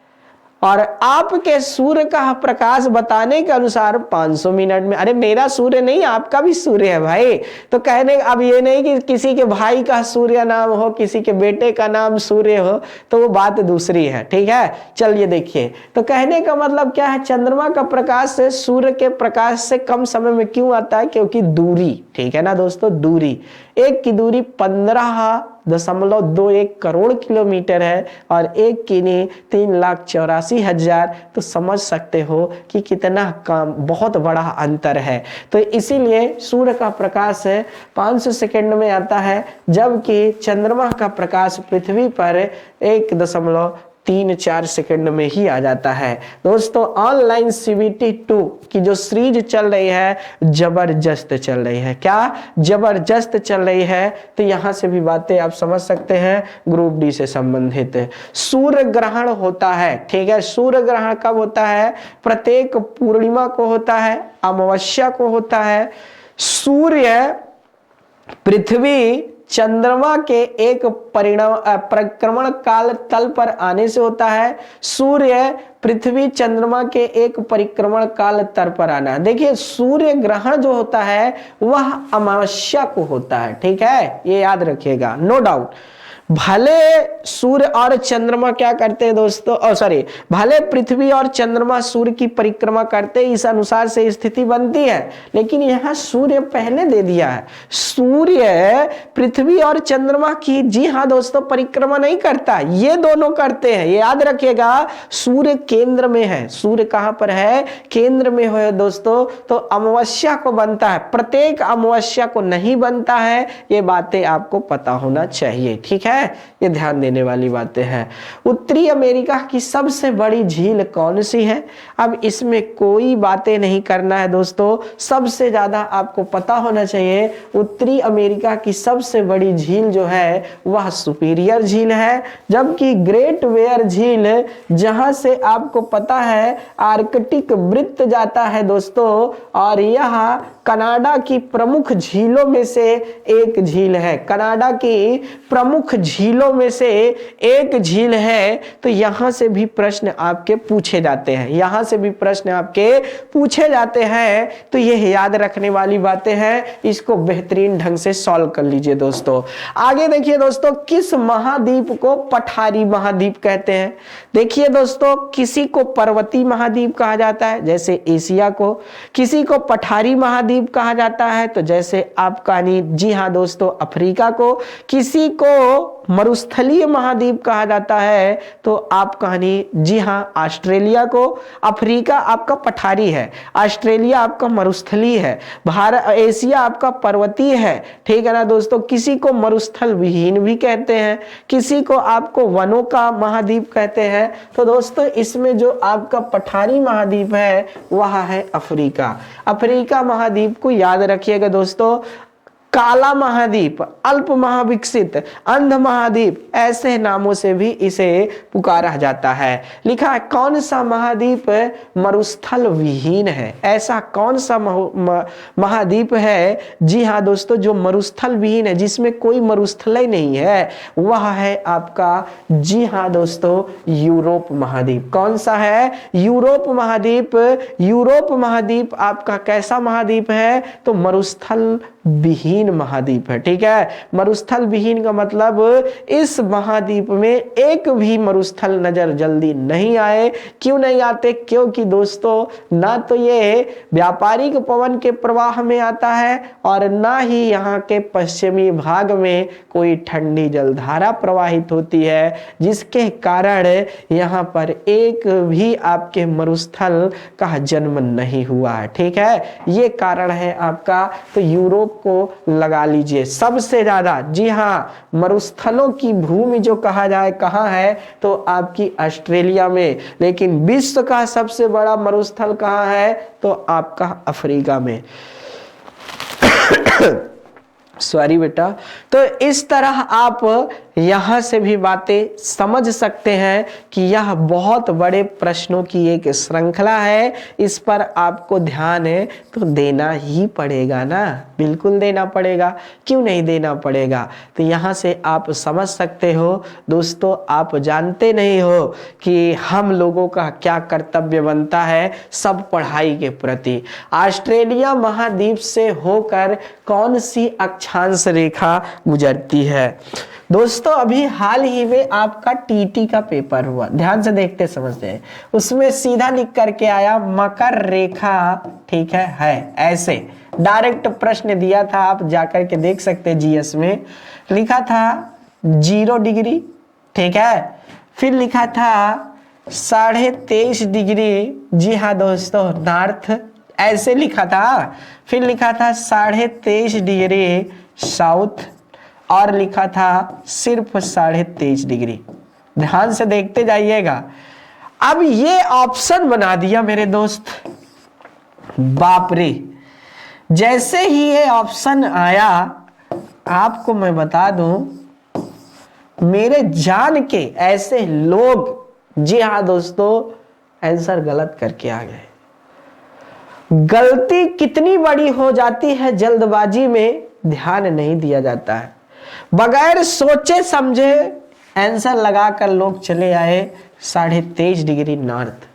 और आपके सूर्य का प्रकाश बताने के अनुसार 500 मिनट में। अरे मेरा सूर्य नहीं, आपका भी सूर्य है भाई। तो कहने, अब ये नहीं कि किसी के भाई का सूर्य नाम हो, किसी के बेटे का नाम सूर्य हो, तो वो बात दूसरी है। ठीक है, चलिए देखिए, तो कहने का मतलब क्या है? चंद्रमा का प्रकाश से सूर्य के प्रकाश से कम समय में क्यों आता है? क्योंकि दूरी, ठीक है ना दोस्तों, दूरी, एक की दूरी 15.21 करोड़ किलोमीटर है और एक की नहीं 3,84,000। तो समझ सकते हो कि कितना कम, बहुत बड़ा अंतर है। तो इसीलिए सूर्य का प्रकाश 500 सेकंड में आता है, जबकि चंद्रमा का प्रकाश पृथ्वी पर 1.34 सेकंड में ही आ जाता है। दोस्तों ऑनलाइन CBT 2 की जो सीरीज चल रही है, जबरदस्त चल रही है। क्या? जबरदस्त चल रही है। तो यहां से भी बातें आप समझ सकते हैं, ग्रुप डी से संबंधित। सूर्य ग्रहण होता है, ठीक है, सूर्य ग्रहण कब होता है? प्रत्येक पूर्णिमा को होता है, अमावस्या को होता है। सूर्य पृथ्वी चंद्रमा के एक परिक्रमण काल तल पर आने से होता है। सूर्य पृथ्वी चंद्रमा के एक परिक्रमण काल तल पर आना। देखिए सूर्य ग्रहण जो होता है वह अमावस्या को होता है। ठीक है, ये याद रखिएगा, नो डाउट। भले सूर्य और चंद्रमा क्या करते हैं दोस्तों, भले पृथ्वी और चंद्रमा सूर्य की परिक्रमा करते, इस अनुसार से स्थिति बनती है, लेकिन यहां सूर्य पहले दे दिया है। सूर्य पृथ्वी और चंद्रमा की, जी हां दोस्तों, परिक्रमा नहीं करता, ये दोनों करते हैं। ये याद रखिएगा, सूर्य केंद्र में है। सूर्य कहां पर है? केंद्र में है दोस्तों। तो अमावस्या को बनता है, प्रत्येक अमावस्या को नहीं बनता है। ये बातें आपको पता होना चाहिए। ठीक है, ये ध्यान देने वाली बातें हैं। उत्तरी अमेरिका की सबसे बड़ी झील कौन सी है? अब इसमें कोई बातें नहीं करना है दोस्तों, सबसे ज्यादा आपको पता होना चाहिए उत्तरी अमेरिका की सबसे बड़ी झील जो है वह सुपीरियर झील है। जबकि ग्रेट बेयर झील, जहां से आपको पता है आर्कटिक वृत्त जाता है दोस्तों, और यह कनाडा की प्रमुख झीलों में से एक झील है। कनाडा की प्रमुख झीलों में से एक झील है। तो यहां से भी प्रश्न आपके पूछे जाते हैं, यहां से भी प्रश्न आपके पूछे जाते हैं। तो यह याद रखने वाली बातें हैं, इसको बेहतरीन ढंग से सॉल्व कर लीजिए दोस्तों। आगे देखिए दोस्तों, किस महाद्वीप को पठारी महाद्वीप कहते हैं? देखिए दोस्तों, किसी को पर्वतीय महाद्वीप कहा जाता है, जैसे एशिया को। किसी को पठारी महाद्वीप कहा जाता है, तो जैसे आपका, जी हाँ दोस्तों, अफ्रीका को। किसी को मरुस्थलीय महाद्वीप कहा जाता है, तो आप कहानी, जी हाँ, ऑस्ट्रेलिया को। अफ्रीका आपका पठारी है, ऑस्ट्रेलिया आपका मरुस्थलीय है, भारत, एशिया आपका पर्वतीय है। ठीक है ना दोस्तों। किसी को मरुस्थल विहीन भी कहते हैं, किसी को आपको वनों का महाद्वीप कहते हैं। तो दोस्तों इसमें जो आपका पठारी महाद्वीप है वह है अफ्रीका। अफ्रीका महाद्वीप को याद रखिएगा दोस्तों। काला महाद्वीप, अल्प महाविकसित, अंध महाद्वीप, ऐसे नामों से भी इसे पुकारा जाता है। लिखा है कौन सा महाद्वीप मरुस्थल विहीन है? ऐसा कौन सा महाद्वीप है, जी हाँ दोस्तों, जो मरुस्थल विहीन है, जिसमें कोई मरुस्थल ही नहीं है? वह है आपका, जी हाँ दोस्तों, यूरोप महाद्वीप। कौन सा है? यूरोप महाद्वीप। यूरोप महाद्वीप आपका कैसा महाद्वीप है? तो मरुस्थल विहीन महाद्वीप है। ठीक है, मरुस्थल विहीन का मतलब इस महाद्वीप में एक भी मरुस्थल नजर जल्दी नहीं आए। क्यों नहीं आते? क्योंकि दोस्तों ना तो ये व्यापारिक पवन के प्रवाह में आता है और ना ही यहाँ के पश्चिमी भाग में कोई ठंडी जलधारा प्रवाहित होती है, जिसके कारण यहाँ पर एक भी आपके मरुस्थल का जन्म नहीं हुआ है। ठीक है, ये कारण है आपका। तो यूरोप को लगा लीजिए सबसे ज्यादा, जी हाँ, मरुस्थलों की भूमि जो कहा जाए कहाँ है, तो आपकी ऑस्ट्रेलिया में। लेकिन विश्व का सबसे बड़ा मरुस्थल कहाँ है, तो आपका अफ्रीका में। सॉरी बेटा। तो इस तरह आप यहां से भी बातें समझ सकते हैं कि यह बहुत बड़े प्रश्नों की एक श्रृंखला है। इस पर आपको ध्यान है तो देना ही पड़ेगा ना, बिल्कुल देना पड़ेगा। क्यों नहीं देना पड़ेगा? तो यहां से आप समझ सकते हो दोस्तों, आप जानते नहीं हो कि हम लोगों का क्या कर्तव्य बनता है सब पढ़ाई के प्रति। ऑस्ट्रेलिया महाद्वीप से होकर कौन सी अक्षांश रेखा गुजरती है? दोस्तों अभी हाल ही में आपका टीटी का पेपर हुआ, ध्यान से देखते समझते हैं। उसमें सीधा लिख करके आया मकर रेखा, ठीक है ऐसे डायरेक्ट प्रश्न दिया था, आप जाकर के देख सकते हैं। जीएस में लिखा था 0 डिग्री, ठीक है, फिर लिखा था 23.5 डिग्री, जी हाँ दोस्तों, नॉर्थ, ऐसे लिखा था। फिर लिखा था 23.5 डिग्री साउथ, और लिखा था सिर्फ 23.5 डिग्री। ध्यान से देखते जाइएगा। अब ये ऑप्शन बना दिया मेरे दोस्त, बाप रे। जैसे ही ये ऑप्शन आया, आपको मैं बता दूं, मेरे जान के ऐसे लोग, जी हाँ दोस्तों, आंसर गलत करके आ गए। गलती कितनी बड़ी हो जाती है जल्दबाजी में, ध्यान नहीं दिया जाता है। बगैर सोचे समझे आंसर लगाकर लोग चले आए 23.5 डिग्री नॉर्थ।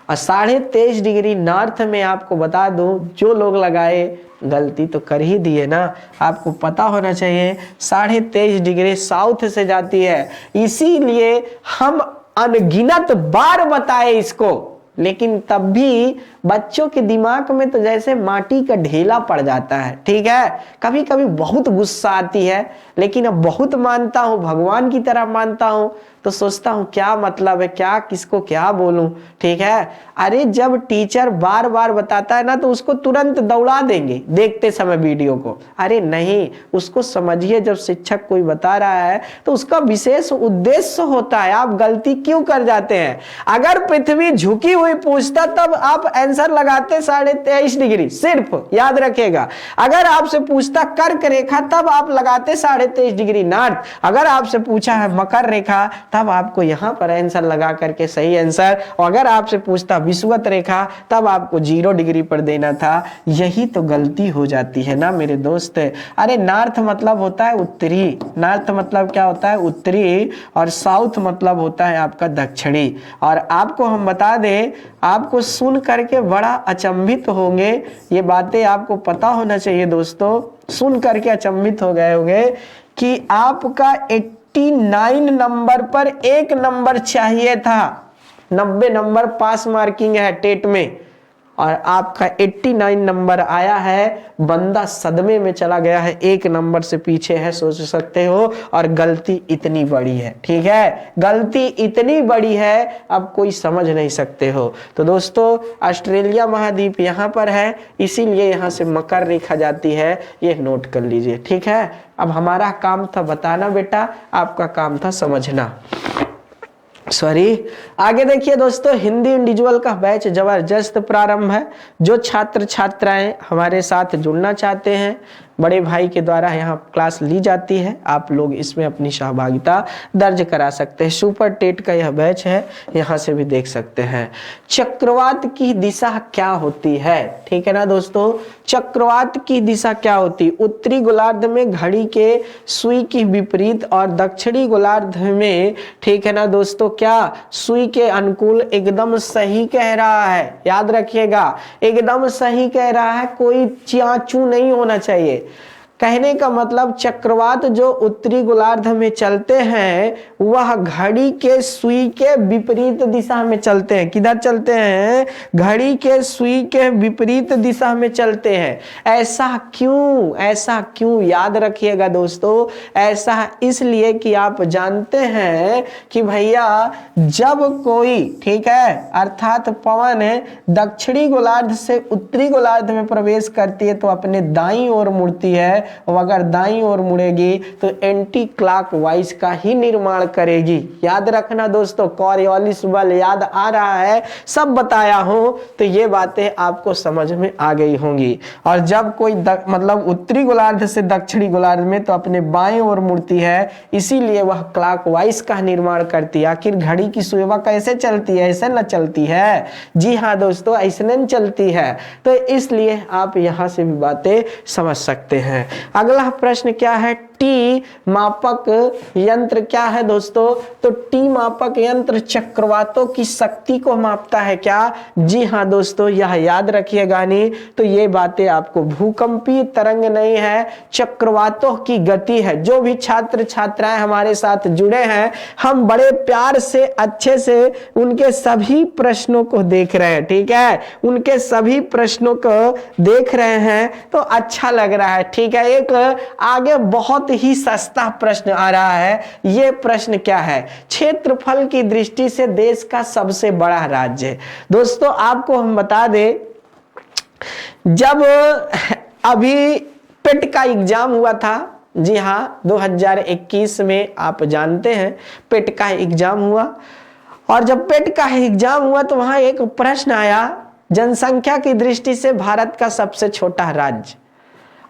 और 23.5 डिग्री नॉर्थ में आपको बता दूं, जो लोग लगाए गलती तो कर ही दिए ना। आपको पता होना चाहिए 23.5 डिग्री साउथ से जाती है। इसीलिए हम अनगिनत बार बताए इसको, लेकिन तब भी बच्चों के दिमाग में तो जैसे माटी का ढेला पड़ जाता है। ठीक है, कभी कभी बहुत गुस्सा आती है, लेकिन अब बहुत मानता हूं, भगवान की तरह मानता हूं, तो सोचता हूं क्या मतलब है, क्या किसको क्या बोलूं। ठीक है, अरे जब टीचर बार बार बताता है ना, तो उसको तुरंत दौड़ा देंगे देखते समय वीडियो को। अरे नहीं, उसको समझिए, जब शिक्षक कोई बता रहा है तो उसका विशेष उद्देश्य होता है। आप गलती क्यों कर जाते हैं? अगर पृथ्वी झुकी हुई पूछता तब आप आंसर लगाते 23.5 डिग्री, सिर्फ याद रखिएगा। अगर आपसे पूछता कर्क रेखा, तब आप लगाते 23.5 डिग्री नॉर्थ। अगर आपसे पूछा है मकर रेखा, तब आपको यहां पर आंसर लगा करके सही आंसर। और अगर आपसे पूछता विषुवत रेखा, तब आपको 0 डिग्री पर देना था। यही तो गलती हो जाती है ना मेरे दोस्त। अरे नॉर्थ मतलब होता है उत्तरी, नॉर्थ मतलब क्या होता है? उत्तरी, और साउथ मतलब होता है आपका दक्षिणी। और आपको हम बता दें, आपको सुन करके बड़ा अचंभित होंगे, ये बातें आपको पता होना चाहिए दोस्तों। सुन करके अचंभित हो गए होंगे कि आपका 89 नंबर पर 1 नंबर चाहिए था। 90 नंबर पास मार्किंग है टेट में, और आपका 89 नंबर आया है। बंदा सदमे में चला गया है, 1 नंबर से पीछे है, सोच सकते हो। और गलती इतनी बड़ी है, ठीक है, गलती इतनी बड़ी है, अब कोई समझ नहीं सकते हो। तो दोस्तों ऑस्ट्रेलिया महाद्वीप यहाँ पर है, इसीलिए यहाँ से मकर रेखा जाती है, ये नोट कर लीजिए। ठीक है, अब हमारा काम था बताना बेटा, आपका काम था समझना। सॉरी, आगे देखिए दोस्तों, हिंदी इंडिविजुअल का बैच जबरदस्त प्रारंभ है। जो छात्र छात्राएं हमारे साथ जुड़ना चाहते हैं, बड़े भाई के द्वारा यहाँ क्लास ली जाती है, आप लोग इसमें अपनी सहभागिता दर्ज करा सकते हैं। सुपर टेट का यह बैच है, यहाँ से भी देख सकते हैं। चक्रवात की दिशा क्या होती है? ठीक है ना दोस्तों, चक्रवात की दिशा क्या होती? उत्तरी गोलार्ध में घड़ी के सुई की विपरीत, और दक्षिणी गोलार्ध में, ठीक है ना दोस्तों, क्या सुई के अनुकूल। एकदम सही कह रहा है, याद रखिएगा, एकदम सही कह रहा है, कोई चाचू नहीं होना चाहिए। कहने का मतलब चक्रवात जो उत्तरी गोलार्ध में चलते हैं वह घड़ी के सुई के विपरीत दिशा में चलते हैं। किधर चलते हैं? घड़ी के सुई के विपरीत दिशा में चलते हैं। ऐसा क्यों? ऐसा क्यों? याद रखिएगा दोस्तों, ऐसा इसलिए कि आप जानते हैं कि भैया जब कोई, ठीक है, अर्थात पवन दक्षिणी गोलार्ध से उत्तरी गोलार्ध में प्रवेश करती है तो अपने दाईं ओर मुड़ती है, और अगर दाईं ओर मुड़ेगी तो एंटी क्लॉकवाइज का ही निर्माण करेगी। याद रखना दोस्तों, कॉरियोलिस बल याद आ रहा है, सब बताया हूं तो ये बातें आपको समझ में आ गई होंगी। और जब कोई मतलब उत्तरी गोलार्ध से दक्षिणी गोलार्ध में तो अपने बाएं ओर मुड़ती है, इसीलिए वह क्लॉकवाइज का निर्माण करती है। आखिर घड़ी की सुई कैसे चलती है? ऐसे न चलती है। जी हाँ दोस्तों, ऐसे नहीं चलती है। तो इसलिए आप यहां से भी बातें समझ सकते हैं। अगला प्रश्न क्या है? टी मापक यंत्र क्या है दोस्तों? तो टी मापक यंत्र चक्रवातों की शक्ति को मापता है क्या? जी हाँ दोस्तों, यह याद रखिएगा। नहीं तो ये बातें आपको, भूकंपीय तरंग नहीं है, चक्रवातों की गति है। जो भी छात्र छात्राएं हमारे साथ जुड़े हैं, हम बड़े प्यार से अच्छे से उनके सभी प्रश्नों को देख रहे हैं, ठीक है, उनके सभी प्रश्नों को देख रहे हैं तो अच्छा लग रहा है, ठीक है। एक आगे बहुत ही सस्ता प्रश्न आ रहा है। यह प्रश्न क्या है? क्षेत्रफल की दृष्टि से देश का सबसे बड़ा राज्य। दोस्तों आपको हम बता दें, जब अभी पेट का एग्जाम हुआ था, जी हाँ 2021 में, आप जानते हैं पेट का एग्जाम हुआ, और जब पेट का एग्जाम हुआ तो वहां एक प्रश्न आया, जनसंख्या की दृष्टि से भारत का सबसे छोटा राज्य,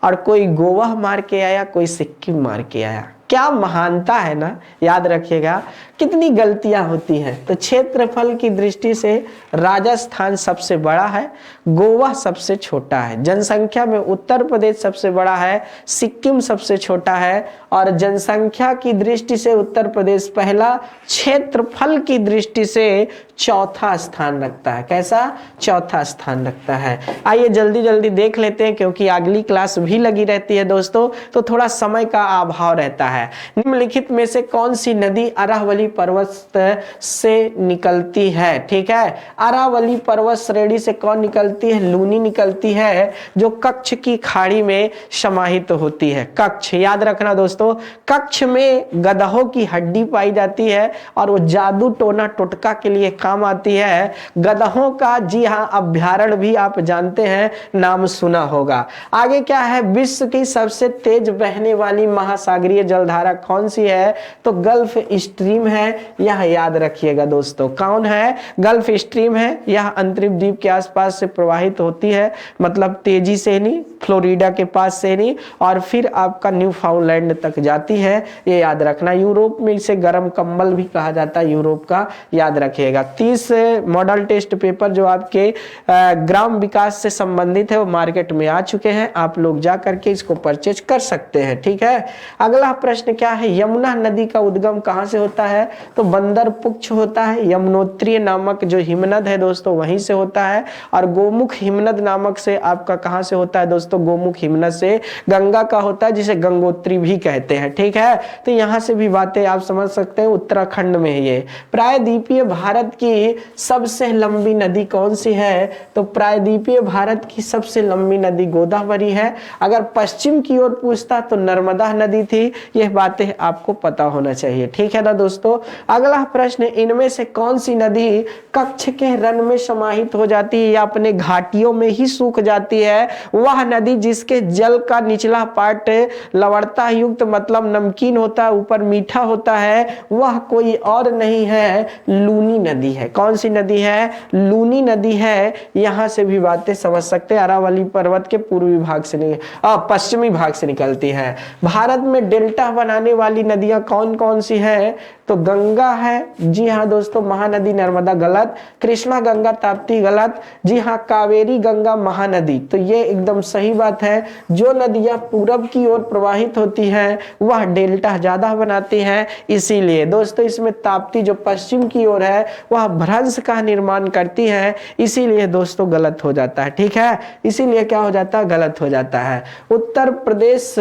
और कोई गोवा मार के आया, कोई सिक्किम मार के आया। क्या महानता है ना, याद रखिएगा। कितनी गलतियां होती हैं। तो क्षेत्रफल की दृष्टि से राजस्थान सबसे बड़ा है, गोवा सबसे छोटा है। जनसंख्या में उत्तर प्रदेश सबसे बड़ा है, सिक्किम सबसे छोटा है, और जनसंख्या की दृष्टि से उत्तर प्रदेश पहला, क्षेत्रफल की दृष्टि से चौथा स्थान रखता है। कैसा? चौथा स्थान रखता है। आइए जल्दी जल्दी देख लेते हैं, क्योंकि अगली क्लास भी लगी रहती है दोस्तों, तो थोड़ा समय का अभाव रहता है। निम्नलिखित में से कौन सी नदी अरावली पर्वत से निकलती है? ठीक है, अरावली पर्वत श्रेणी से कौन निकलती है? लूनी निकलती है, जो कच्छ की खाड़ी में समाहित होती है। कच्छ याद रखना दोस्तों, कच्छ में गधों की हड्डी पाई जाती है, और वो जादू टोना टोटका के लिए काम आती है। गधों का, जी हाँ, अभ्यारण्य भी आप जानते हैं, नाम सुना होगा। आगे क्या है? विश्व की सबसे तेज बहने वाली महासागरीय जलधारा कौन सी है? तो गल्फ स्ट्रीम है। यह याद रखिएगा दोस्तों। कौन है? गल्फ स्ट्रीम है। यह अंतरिम द्वीप के आसपास से प्रवाहित होती है, मतलब तेजी से नहीं, फ्लोरिडा के पास से नहीं, और फिर आपका न्यूफाउंडलैंड तक जाती है। ये याद रखना। यूरोप में इसे गर्म कंबल भी कहा जाता है, यूरोप का, याद रखिएगा। 30 मॉडल टेस्ट पेपर जो आपके ग्राम विकास से संबंधित है वो मार्केट में आ चुके हैं, आप लोग जा करके इसको परचेज कर सकते हैं, ठीक है। अगला प्रश्न क्या है? यमुना नदी का उद्गम कहां से होता है? तो बंदर पुच्छ होता है। यमुनोत्री नामक जो हिमनद है दोस्तों वहीं से होता है, और गोमुख हिमनद नामक से आपका कहां से होता है दोस्तों? गोमुख हिमनद से गंगा का होता है, जिसे गंगोत्री भी कहते हैं, ठीक है। तो यहां से भी बातें आप समझ सकते हैं। उत्तराखंड में है ये। प्रायद्वीपीय भारत की सबसे लंबी नदी कौन सी है? तो प्रायद्वीपीय भारत की सबसे लंबी नदी गोदावरी है। अगर पश्चिम की ओर पूछता तो नर्मदा नदी थी। यह बातें आपको पता होना चाहिए, ठीक है ना दोस्तों। अगला प्रश्न, इनमें से कौन सी नदी कच्छ के रण में समाहित हो जाती है या अपने घाटियों में ही सूख जाती है? वह नदी जिसके जल का निचला पार्ट लवणता युक्त, मतलब नमकीन होता है, ऊपर मीठा होता है, वह कोई और नहीं है, लूनी नदी है। कौन सी नदी है? लूनी नदी है। यहां से भी बातें समझ सकते हैं। अरावली पर्वत के पूर्वी भाग से पश्चिमी भाग से निकलती है। भारत में डेल्टा बनाने वाली नदियां कौन कौन सी है? तो गंगा है, जी हाँ दोस्तों, महानदी नर्मदा गलत, कृष्णा गंगा ताप्ती गलत, जी हाँ, कावेरी गंगा महानदी, तो ये एकदम सही वही बात है, जो नदियां पूरब की ओर प्रवाहित होती हैं वह डेल्टा ज्यादा बनाती हैं, इसीलिए दोस्तों इसमें ताप्ती जो पश्चिम की ओर है वह भ्रंश का निर्माण करती है, इसीलिए दोस्तों गलत हो जाता है। ठीक है, इसीलिए क्या हो जाता है, गलत हो जाता है। उत्तर प्रदेश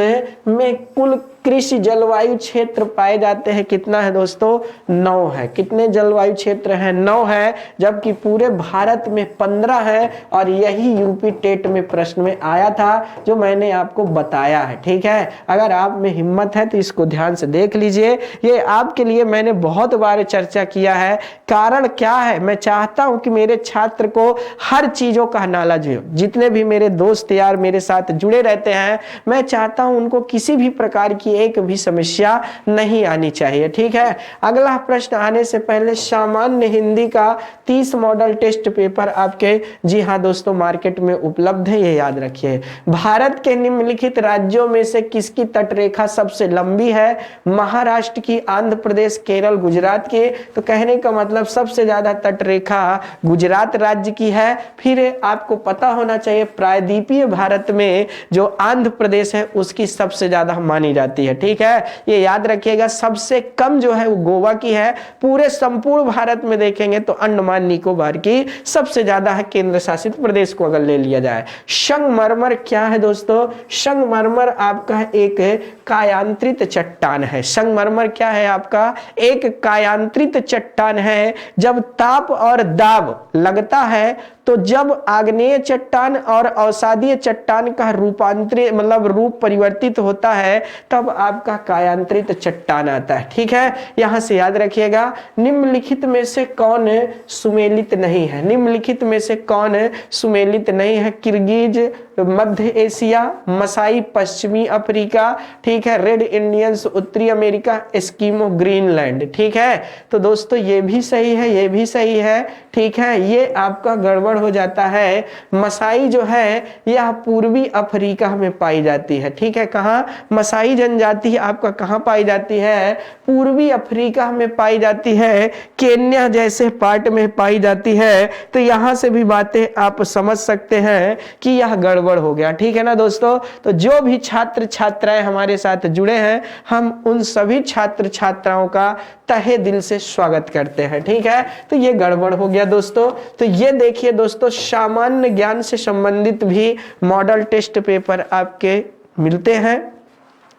में कुल कृषि जलवायु क्षेत्र पाए जाते हैं, कितना है दोस्तों, 9 है। कितने जलवायु क्षेत्र हैं, 9 है, जबकि पूरे भारत में 15 है, और यही यूपी टेट में प्रश्न में आया था जो मैंने आपको बताया है। ठीक है, अगर आप में हिम्मत है तो इसको ध्यान से देख लीजिए, ये आपके लिए मैंने बहुत बार चर्चा किया है। कारण क्या है, मैं चाहता हूं कि मेरे छात्र को हर चीजों का नॉलेज हो। जितने भी मेरे दोस्त यार मेरे साथ जुड़े रहते हैं, मैं चाहता हूं उनको किसी भी प्रकार की एक भी समस्या नहीं आनी चाहिए। ठीक है, अगला प्रश्न आने से पहले सामान्य हिंदी का 30 मॉडल टेस्ट पेपर आपके, जी हाँ दोस्तों, मार्केट में उपलब्ध है, ये याद रखिए। भारत के निम्नलिखित राज्यों में से किसकी तटरेखा सबसे लंबी है, महाराष्ट्र की, आंध्र प्रदेश, केरल, गुजरात की। तो कहने का मतलब सबसे ज्यादा तटरेखा गुजरात राज्य की है। फिर आपको पता होना चाहिए प्रायद्वीपीय भारत में जो आंध्र प्रदेश है उसकी सबसे ज्यादा मानी जाती है। ठीक है, ये याद रखिएगा। सबसे कम जो है वो गोवा की है। पूरे संपूर्ण भारत में देखेंगे तो अंडमान निकोबार की सबसे ज्यादा है, केंद्र शासित प्रदेश को अगर ले लिया जाए। संगमरमर क्या है दोस्तों, संगमरमर आपका एक कायांतरित चट्टान है। संगमरमर क्या है आपका, एक कायांतरित चट्टान है। जब ताप और दाब लगता है तो जब आग्नेय चट्टान और अवसादीय चट्टान का रूपांतरित मतलब रूप परिवर्तित होता है तब आपका कायांतरित चट्टान आता है। ठीक है, यहां से याद रखिएगा। निम्नलिखित में से कौन सुमेलित नहीं है, निम्नलिखित में से कौन सुमेलित नहीं है, किर्गिज मध्य एशिया, मसाई पश्चिमी अफ्रीका, ठीक है, रेड इंडियंस उत्तरी अमेरिका, एस्किमो ग्रीनलैंड। ठीक है, तो दोस्तों ये भी सही है, ये भी सही है। ठीक है, ये आपका गड़बड़ हो जाता है। मसाई जो है यह पूर्वी अफ्रीका में पाई जाती है। ठीक है, कहां, मसाई जनजाति आपका कहां पाई जाती है, पूर्वी अफ्रीका में पाई जाती है, केन्या जैसे पार्ट में पाई जाती है। तो यहां से भी बातें आप समझ सकते हैं कि यह गड़बड़ हो गया। ठीक है ना दोस्तों, तो जो भी छात्र छात्राएं हमारे साथ जुड़े हैं हम उन सभी छात्र छात्राओं का तहे दिल से स्वागत करते हैं। ठीक है, तो ये गड़बड़ हो गया दोस्तों। तो ये देखिए दोस्तों, सामान्य ज्ञान से संबंधित भी मॉडल टेस्ट पेपर आपके मिलते हैं,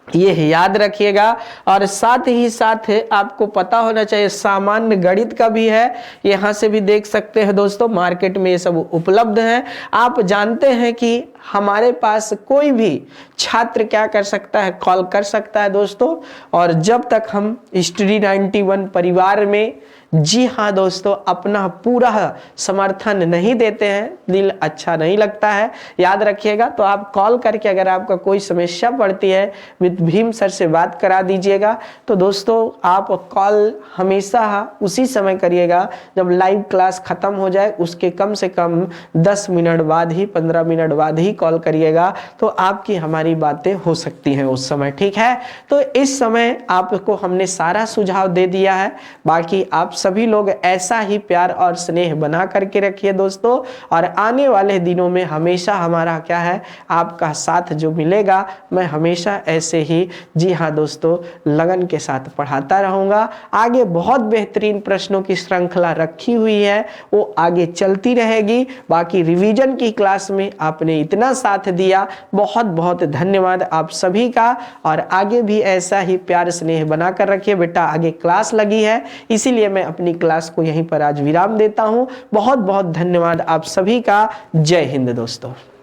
ये याद रखिएगा। और साथ ही साथ आपको पता होना चाहिए सामान्य गणित का भी है, यहाँ से भी देख सकते हैं दोस्तों, मार्केट में ये सब उपलब्ध है। आप जानते हैं कि हमारे पास कोई भी छात्र क्या कर सकता है, कॉल कर सकता है दोस्तों। और जब तक हम स्टडी 91 परिवार में, जी हाँ दोस्तों, अपना पूरा समर्थन नहीं देते हैं, दिल अच्छा नहीं लगता है, याद रखिएगा। तो आप कॉल करके अगर आपका कोई समस्या पड़ती है विद भीम सर से बात करा दीजिएगा। तो दोस्तों आप कॉल हमेशा उसी समय करिएगा जब लाइव क्लास खत्म हो जाए, उसके कम से कम 10 मिनट बाद ही, 15 मिनट बाद ही कॉल करिएगा, तो आपकी हमारी बातें हो सकती हैं उस समय। ठीक है, तो इस समय आपको हमने सारा सुझाव दे दिया है। बाकी आप सभी लोग ऐसा ही प्यार और स्नेह बना करके रखिए दोस्तों, और आने वाले दिनों में हमेशा हमारा क्या है, आपका साथ जो मिलेगा, मैं हमेशा ऐसे ही, जी हाँ दोस्तों, लगन के साथ पढ़ाता रहूंगा। आगे बहुत बेहतरीन प्रश्नों की श्रृंखला रखी हुई है, वो आगे चलती रहेगी। बाकी रिवीजन की क्लास में आपने इतना साथ दिया, बहुत बहुत धन्यवाद आप सभी का। और आगे भी ऐसा ही प्यार स्नेह बनाकर रखिए बेटा, आगे क्लास लगी है, इसीलिए मैं अपनी क्लास को यहीं पर आज विराम देता हूं। बहुत बहुत धन्यवाद आप सभी का। जय हिंद दोस्तों।